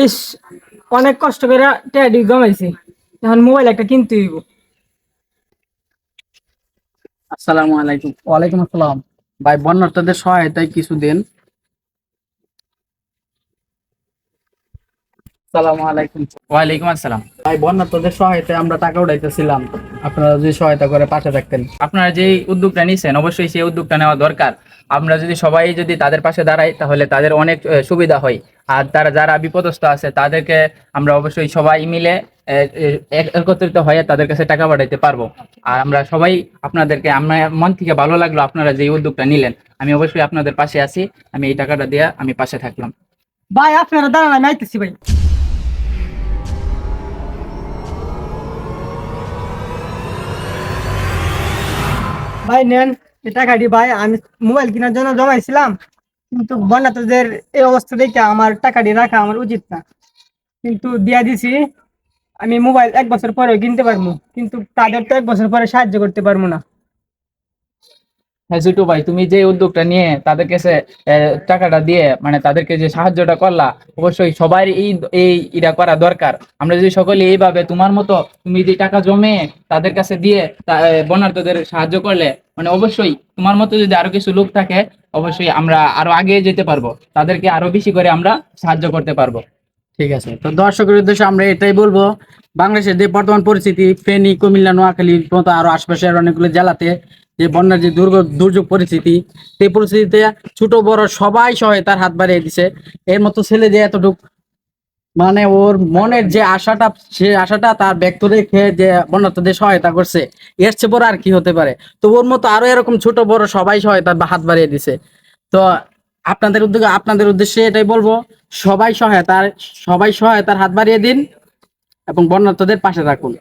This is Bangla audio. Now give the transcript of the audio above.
ইস, অনেক কষ্ট করে টেডি জমাইছি, এখন মোবাইল একটা কিনতে হইব। আসসালামু আলাইকুম। ওয়ালাইকুম আসসালাম। ভাই বন্যার্থদের সহায়তায় কিছু দিন। আসসালামু আলাইকুম। ওয়ালাইকুম আসসালাম। ভাই বন্যার্থদের সহায়তায় আমরা টাকা উঠাইতেছিলাম, আপনারা যদি সহায়তা করে পাশে থাকতেন। আপনারা যে উদ্যোগটা নিয়েছেন অবশ্যই সেই উদ্যোগটা নেওয়া দরকার। আমরা যদি সবাই যদি তাদের পাশে দাঁড়াই তাহলে তাদের অনেক সুবিধা হয়। আর তারা যারা বিপদস্ত আছে তাদেরকে আমরা অবশ্যই সবাই মিলে একত্রিত হয়ে তাদের কাছে টাকা পাঠাইতে পারবো। আর আমরা সবাই আপনাদেরকে, আমার মন থেকে ভালো লাগলো আপনারা যে উদ্যোগটা নিলেন। আমি অবশ্যই আপনাদের পাশে আছি। আমি এই টাকাটা দিয়ে আমি পাশে থাকলাম। ভাই আপনারা দাঁড়ান, আমি আইতেছি ভাই। ভাই নেন এই টাকাটি ভাই, আমি মোবাইল কেনার জন্য জমাইছিলাম, কিন্তু বন্যাতদের এই অবস্থা দেখে আমার টাকাটি রাখা আমার উচিত না, কিন্তু দিয়া দিছি। আমি মোবাইল 1 বছর পরেও কিনতে পারবো, কিন্তু তাদের তো 1 বছর পরে সাহায্য করতে পারবো না। হ্যাঁ ছোটু ভাই, তুমি যে উদ্যোগটা নিয়ে তাদের কাছে টাকাটা দিয়ে মানে তাদেরকে যে সাহায্যটা করলা, অবশ্যই সবার এই এই এটা করা দরকার। আমরা যদি সকলে এইভাবে তোমার মতো তুমি যে টাকা জমে তাদের কাছে দিয়ে বন্যার্থদের সাহায্য করলে, মানে অবশ্যই তোমার মতো যদি আরো কিছু লোক থাকে, অবশ্যই আমরা আরো আগে যেতে পারবো, তাদেরকে আরো বেশি করে আমরা সাহায্য করতে পারবো। ঠিক আছে, তো দর্শকের উদ্দেশ্যে আমরা এটাই বলবো, বাংলাদেশের যে বর্তমান পরিস্থিতি, ফেনী, কুমিল্লা, নোয়াখালীর মতো আরো আশপাশের অনেকগুলো জেলাতে যে বন্যার যে দুর্যোগ পরিস্থিতি, সেই পরিস্থিতিতে ছোট বড় সবাই সহায়তার হাত বাড়িয়ে দিছে। এর মতো ছেলে যে এতটুকু মানে ওর মনের যে আশাটা, সে আশাটা তার ব্যক্ত রেখে যে বন্যার্থদের সহায়তা করছে, এর চেয়ে বড় আর কি হতে পারে। তো ওর মতো আরো এরকম ছোট বড় সবাই সহায়তার হাত বাড়িয়ে দিছে। তো আপনাদের উদ্দেশ্যে এটাই বলবো, সবাই সহায়তার হাত বাড়িয়ে দিন এবং বন্যার্থদের পাশে রাখুন।